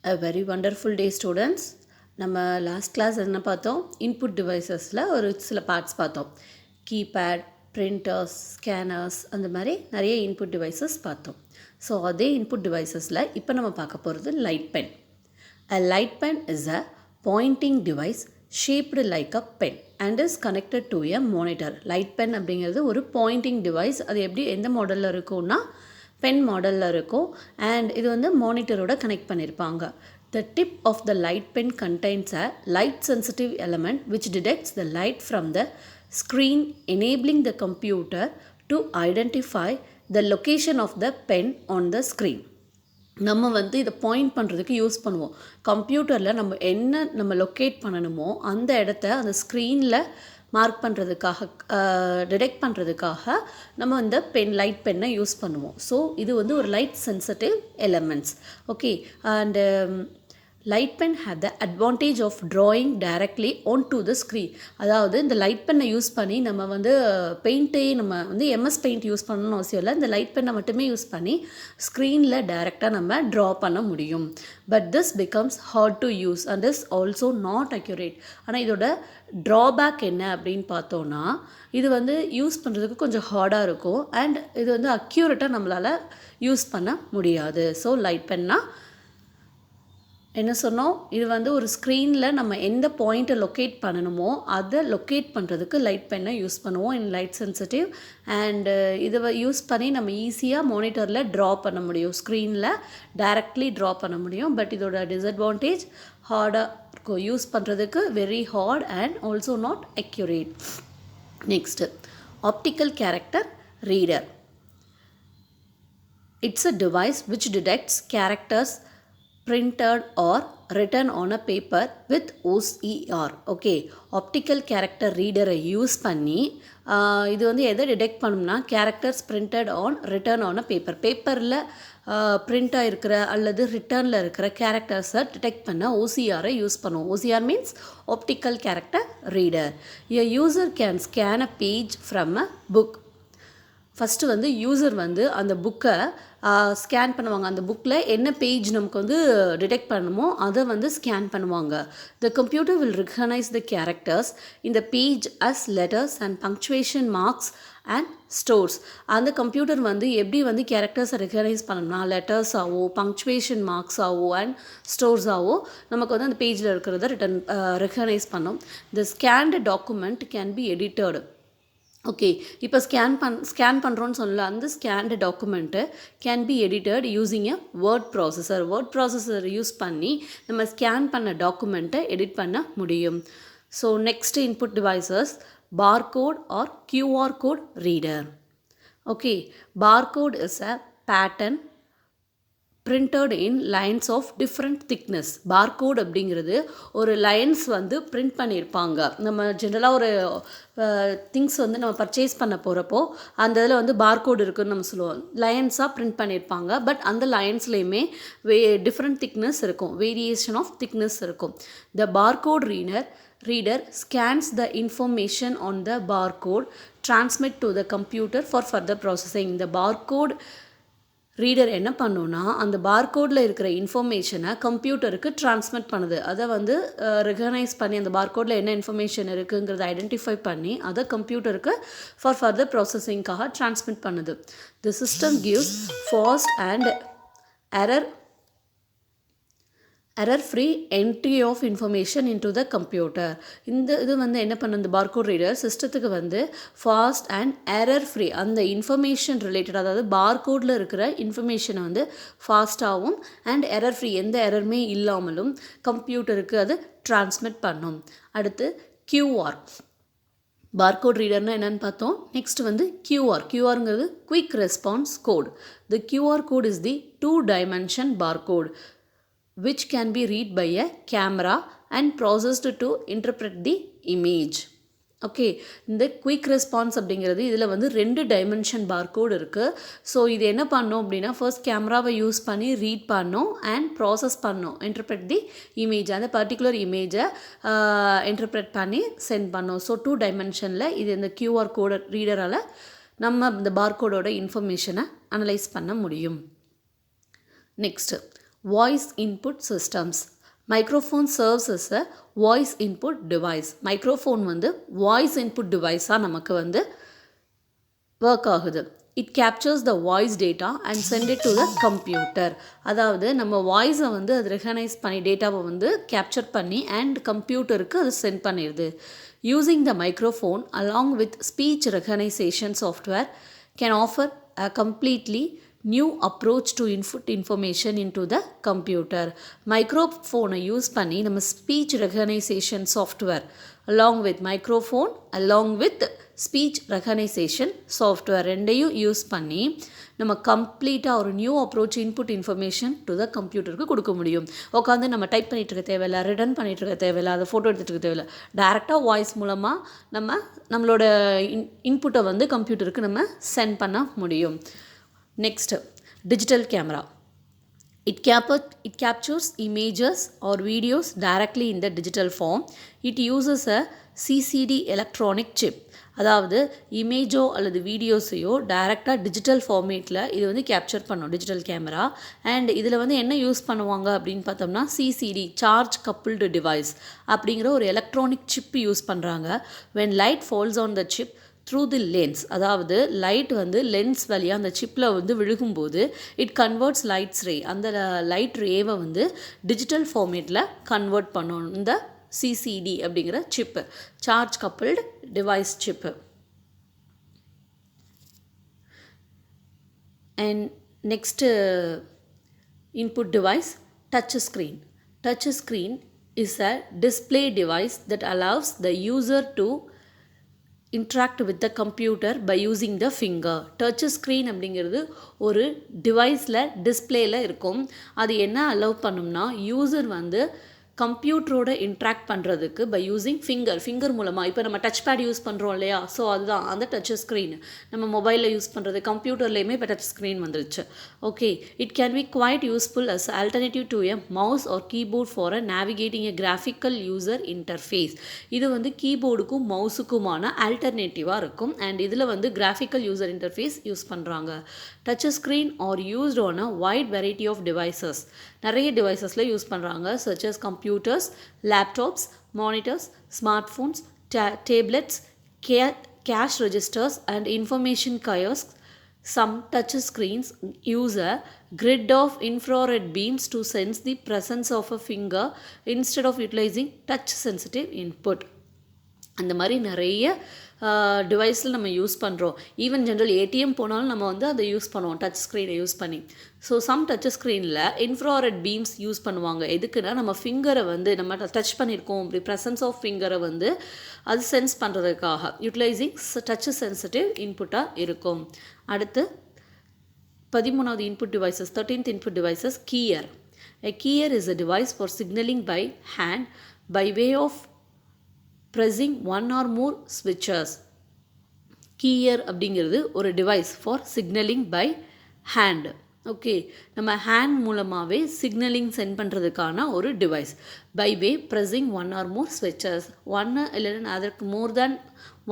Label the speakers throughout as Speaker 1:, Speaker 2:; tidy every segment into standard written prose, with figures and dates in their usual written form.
Speaker 1: A very wonderful day students. நம்ம last class என்ன பார்த்தோம், இன்புட் டிவைசஸில் ஒரு சில பார்ட்ஸ் பார்த்தோம். கீபேட், பிரிண்டர்ஸ், ஸ்கேனர்ஸ், அந்த மாதிரி நிறைய இன்புட் டிவைசஸ் பார்த்தோம். ஸோ அதே இன்புட் டிவைசஸில் இப்போ நம்ம பார்க்க போகிறது light pen. A light pen is a pointing device shaped like a pen and is connected to a monitor. Light pen அப்படிங்கிறது ஒரு pointing device. அது எப்படி எந்த மாடலில் இருக்கும்னா பென் மாடலில் இருக்கும். அண்ட் இது வந்து மானிட்டரோட கனெக்ட் பண்ணியிருப்பாங்க. The tip of the light pen contains a light sensitive element which detects the light from the screen, enabling the computer to identify the location of the pen on the screen. நம்ம வந்து இதை point பண்ணுறதுக்கு use பண்ணுவோம். கம்ப்யூட்டரில் நம்ம locate பண்ணணுமோ அந்த இடத்த அந்த ஸ்க்ரீனில் மார்க் பண்ணுறதுக்காக, டிடெக்ட் பண்ணுறதுக்காக நம்ம இந்த லைட் பென்னை யூஸ் பண்ணுவோம். ஸோ இது வந்து ஒரு light sensitive elements. Okay, and light pen have the advantage of drawing directly on to the screen. அதாவது இந்த லைட் பென்னை யூஸ் பண்ணி நம்ம வந்து நம்ம வந்து எம்எஸ் பெயிண்ட் யூஸ் பண்ணணும்னு அவசியம் இல்லை. இந்த லைட் பென்னை மட்டுமே யூஸ் பண்ணி ஸ்க்ரீனில் டைரெக்டாக நம்ம ட்ரா பண்ண முடியும். But this becomes hard to use and is also not accurate. ஆனால் இதோட ட்ராபேக் என்ன அப்படின்னு பார்த்தோன்னா, இது வந்து யூஸ் பண்ணுறதுக்கு கொஞ்சம் ஹார்டாக இருக்கும் அண்ட் இது வந்து அக்யூரேட்டாக நம்மளால் யூஸ் பண்ண முடியாது. ஸோ லைட் பென்னா என்ன சொன்னோம், இது வந்து ஒரு ஸ்க்ரீனில் நம்ம எந்த பாயிண்ட்டை லொக்கேட் பண்ணணுமோ அதை லொக்கேட் பண்ணுறதுக்கு லைட் பென்னை யூஸ் பண்ணுவோம் இன் லைட் சென்சிட்டிவ். அண்டு இதை யூஸ் பண்ணி நம்ம ஈஸியாக மானிட்டரில் ட்ரா பண்ண முடியும், ஸ்க்ரீனில் டைரக்ட்லி ட்ரா பண்ண முடியும். பட் இதோட டிஸ்அட்வான்டேஜ் ஹார்டாக இருக்கும், யூஸ் பண்ணுறதுக்கு very hard and also not accurate. Next, optical character reader. It's a device which detects characters printed or written on a paper with OCR. Okay, optical character ரீடரை use பண்ணி இது வந்து எதை detect பண்ணணும்னா, characters printed on written on a பேப்பரில் பிரிண்ட்டாக இருக்கிற அல்லது ரிட்டர்னில் இருக்கிற கேரக்டர்ஸை டிடெக்ட் பண்ண ஓசிஆரை யூஸ் பண்ணுவோம். OCR means optical character reader. A user can scan a page from a book. First வந்து யூசர் வந்து அந்த புக்கை ஸ்கேன் பண்ணுவாங்க. அந்த புக்கில் என்ன பேஜ் நமக்கு வந்து டிடெக்ட் பண்ணணுமோ அதை வந்து ஸ்கேன் பண்ணுவாங்க. The computer will recognise the characters இந்த page as letters and punctuation marks and stores. அந்த கம்ப்யூட்டர் வந்து எப்படி வந்து கேரக்டர்ஸை ரெகனைஸ் பண்ணணும்னா, லெட்டர்ஸாவோ பங்க்சுவேஷன் மார்க்ஸாவோ அண்ட் ஸ்டோர்ஸாவோ நமக்கு வந்து அந்த பேஜில் இருக்கிறத ரெகனைஸ் பண்ணும். The scanned document can be edited. Okay, இப்போ ஸ்கேன் பண்ணுறோன்னு சொல்லல, அந்த scanned document can be edited using a word processor use பண்ணி நம்ம ஸ்கேன் பண்ண டாக்குமெண்ட்டை எடிட் பண்ண முடியும். So next input devices, barcode or QR code reader. Okay, barcode is a pattern printed in lines of different thickness. barcode அப்படிங்கிறது ஒரு lines வந்து print பண்ணியிருப்பாங்க. நம்ம ஜென்ரலாக ஒரு திங்ஸ் வந்து நம்ம பர்ச்சேஸ் பண்ண போகிறப்போ அந்த இதில் வந்து barcode இருக்குதுன்னு நம்ம சொல்லுவோம். லைன்ஸாக பிரிண்ட் பண்ணியிருப்பாங்க. பட் அந்த லைன்ஸ்லேயுமே டிஃப்ரெண்ட் திக்னஸ் இருக்கும், வேரியேஷன் ஆஃப் திக்னஸ் இருக்கும். த barcode reader scans the information on the barcode, transmit to the computer for further processing. இந்த barcode ரீடர் என்ன பண்ணுன்னா, அந்த பார்கோடில் இருக்கிற இன்ஃபர்மேஷனை கம்ப்யூட்டருக்கு ட்ரான்ஸ்மிட் பண்ணுது. அதை வந்து ரெகனைஸ் பண்ணி அந்த பார்கோடில் என்ன இன்ஃபர்மேஷன் இருக்குங்கிறத ஐடென்டிஃபை பண்ணி அதை கம்ப்யூட்டருக்கு ஃபார் ஃபர்தர் ப்ராசஸிங்காக ட்ரான்ஸ்மிட் பண்ணுது. The system gives fast and error-free entry of information into the computer. இது வந்து என்ன பண்ண, இந்த barcode reader சிஸ்டத்துக்கு வந்து ஃபாஸ்ட் அண்ட் error-free அந்த இன்ஃபர்மேஷன் ரிலேட்டட், அதாவது பார்கோடில் இருக்கிற இன்ஃபர்மேஷனை வந்து ஃபாஸ்ட்டாகவும் அண்ட் error-free எந்த எரருமே இல்லாமலும் கம்ப்யூட்டருக்கு அது ட்ரான்ஸ்மிட் பண்ணும். அடுத்து QR. barcode ரீடர்னால் என்னென்னு பார்த்தோம். நெக்ஸ்ட் வந்து QRங்கிறது quick response code. The QR code is the 2-dimension barcode which can be read by a camera and processed to interpret the image. Okay, இந்த குயிக் ரெஸ்பான்ஸ் அப்படிங்கிறது இதில் வந்து 2 டைமென்ஷன் பார்கோடு இருக்குது. So இது என்ன பண்ணோம் அப்படின்னா, ஃபர்ஸ்ட் கேமராவை யூஸ் பண்ணி ரீட் பண்ணோம் அண்ட் ப்ராசஸ் பண்ணோம், இன்டர்பிரட் தி இமேஜ், அந்த பர்டிகுலர் இமேஜை இன்டர்பிரட் பண்ணி சென்ட் பண்ணோம். ஸோ 2 டைமென்ஷனில் இது இந்த QR கோட் ரீடரால் நம்ம இந்த பார்கோடோட இன்ஃபர்மேஷனை அனலைஸ் பண்ண முடியும். Next, Voice input systems. Microphone serves as a voice input device. Microphone வந்து voice input device-ஆ நமக்கு வந்து work ஆகுது. It captures the voice data and send it to the computer. அதாவது நம்ம வாய்ஸை வந்து அது ரெகனைஸ் பண்ணி டேட்டாவை வந்து கேப்சர் பண்ணி அண்ட் கம்ப்யூட்டருக்கு அது சென்ட் பண்ணிடுது. Using the microphone along with speech recognition software can offer a completely new approach to input information into the computer. மைக்ரோஃபோனை யூஸ் பண்ணி நம்ம speech recognition software along with microphone along with speech recognition software ரெண்டையும் use பண்ணி நம்ம கம்ப்ளீட்டாக ஒரு new approach input information to the கம்ப்யூட்டருக்கு கொடுக்க முடியும். உட்காந்து நம்ம டைப் பண்ணிகிட்டு இருக்க தேவையில்லை, ரிட்டன் பண்ணிகிட்டு இருக்க தேவையில்லை, அதை ஃபோட்டோ எடுத்துகிட்டு இருக்க தேவையில்லை. டேரெக்டாக வாய்ஸ் மூலமாக நம்மளோட இன்புட்டை வந்து கம்ப்யூட்டருக்கு நம்ம சென்ட் பண்ண முடியும். Next, digital camera. It captures images or videos directly in the digital form. It uses a CCD electronic chip. அதாவது இமேஜோ அல்லது வீடியோஸையோ டைரெக்டாக டிஜிட்டல் ஃபார்மேட்டில் இது வந்து கேப்சர் பண்ணும் டிஜிட்டல் கேமரா. அண்ட் இதில் வந்து என்ன யூஸ் பண்ணுவாங்க அப்படின்னு பார்த்தோம்னா சிசிடி, சார்ஜ் கப்புள்டு டிவைஸ் அப்படிங்கிற ஒரு எலக்ட்ரானிக் சிப் யூஸ் பண்ணுறாங்க. when light falls on the chip through the lens, அதாவது லைட் வந்து லென்ஸ் வழியாக அந்த சிப்பில் வந்து விழுகும்போது இட் கன்வெர்ட்ஸ் லைட்ஸ் ரே, அந்த லைட் ரேவை வந்து டிஜிட்டல் ஃபார்மேட்டில் கன்வெர்ட் பண்ணும் இந்த சிசிடி அப்படிங்கிற chip, charge coupled device chip. And next input device, touch screen. Touch screen is a display device that allows the user to interact with the computer by using the finger. Touch screen அப்படிங்கிறது ஒரு டிவைஸில் டிஸ்பிளேயில் இருக்கும். அது என்ன allow பண்ணும்னா user வந்து கம்ப்யூட்டரோட interact பண்ணுறதுக்கு by using finger மூலமாக. இப்போ நம்ம டச் பேட் யூஸ் பண்ணுறோம் இல்லையா, ஸோ அதுதான் அந்த டச் ஸ்க்ரீன். நம்ம மொபைலில் யூஸ் பண்ணுறது, கம்ப்யூட்டர்லேயுமே இப்போ டச் ஸ்க்ரீன் வந்துருச்சு. Okay, it can be quite useful as alternative to a mouse or keyboard for a navigating a graphical user interface. இது வந்து கீபோர்டுக்கும் மவுஸுக்குமான ஆல்டர்னேட்டிவாக இருக்கும். அண்ட் இதில் வந்து கிராஃபிக்கல் யூசர் இன்டர்ஃபேஸ் யூஸ் பண்ணுறாங்க. Touch screen are used on a wide variety of devices. நிறைய டிவைசஸில் யூஸ் பண்ணுறாங்க, such as computers, laptops, monitors, smartphones, tablets, cash registers and information kiosks. Some touch screens use a grid of infrared beams to sense the presence of a finger instead of utilizing touch sensitive input. அந்த மாதிரி நிறைய டிவைஸில் நம்ம use பண்ணுறோம். Even general ATM போனாலும் நம்ம வந்து அதை use பண்ணுவோம் டச் ஸ்க்ரீனை யூஸ் பண்ணி. ஸோ சம் டச் ஸ்க்ரீனில் இன்ஃப்ராரெட் பீம்ஸ் யூஸ் பண்ணுவாங்க. எதுக்குன்னா நம்ம ஃபிங்கரை வந்து நம்ம டச் பண்ணியிருக்கோம் அப்படி ப்ரெசன்ஸ் ஆஃப் ஃபிங்கரை வந்து அது சென்ஸ் பண்ணுறதுக்காக யூட்டிலைசிங் டச் சென்சிட்டிவ் இன்புட்டாக இருக்கும். அடுத்து 13வது input devices, 13th input devices, keyer. A keyer is a device for signaling by hand by way of pressing one or more switches. keyer அப்படிங்கிறது ஒரு device for signalling by hand. Okay, நம்ம hand மூலமாகவே signalling sent பண்ணுறதுக்கான ஒரு device. By way pressing one or more ஸ்விட்சஸ், ஒன்று இல்லைன்னா அதற்கு மோர் தேன்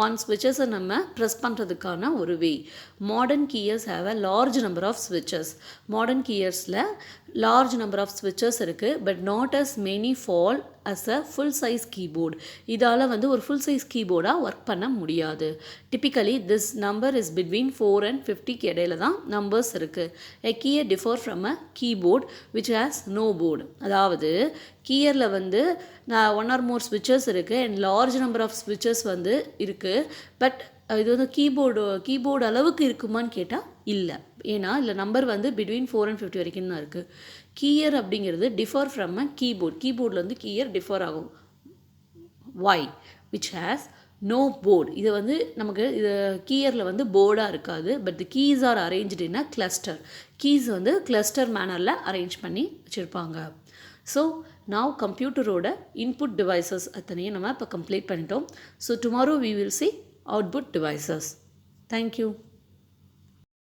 Speaker 1: ஒன் ஸ்விட்சஸை நம்ம ப்ரெஸ் பண்ணுறதுக்கான ஒரு way. Modern keyers have a large number of ஸ்விட்சஸ். மாடர்ன் கீயர்ஸில் லார்ஜ் நம்பர் ஆஃப் ஸ்விட்சஸ் இருக்குது, but not as many fall as a full size keyboard. இதால் வந்து ஒரு ஃபுல் சைஸ் கீபோர்டாக ஒர்க் பண்ண முடியாது. Typically this number is between 4 and 50 இடையில தான் நம்பர்ஸ் இருக்குது. A keyer differ from a keyboard which has no board. அதாவது கீயரில் வந்து ஒன் ஆர் மோர் ஸ்விட்சஸ் இருக்குது அண்ட் லார்ஜ் நம்பர் ஆஃப் ஸ்விட்சஸ் வந்து இருக்குது. பட் இது வந்து கீபோர்டு அளவுக்கு இருக்குமான்னு கேட்டால் இல்லை. ஏன்னா இல்லை நம்பர் வந்து பிட்வீன் 4 and 50 வரைக்கும் தான் இருக்குது. கீயர் அப்படிங்கிறது டிஃபர் ஃப்ரம் அ கீபோர்ட். கீபோர்டில் வந்து கீயர் டிஃபர் ஆகும். ஒய் விச் ஹேஸ் நோ போர்டு. இது வந்து நமக்கு இது கீயரில் வந்து போர்டாக இருக்காது, but the keys are arranged in a cluster. Keys வந்து கிளஸ்டர் மேனரில் அரேஞ்ச் பண்ணி வச்சுருப்பாங்க. ஸோ நாவ் கம்ப்யூட்டரோட இன்புட் டிவைசஸ் அத்தனையும் நம்ம இப்போ கம்ப்ளீட் பண்ணிட்டோம். So tomorrow we will see output devices. Thank you.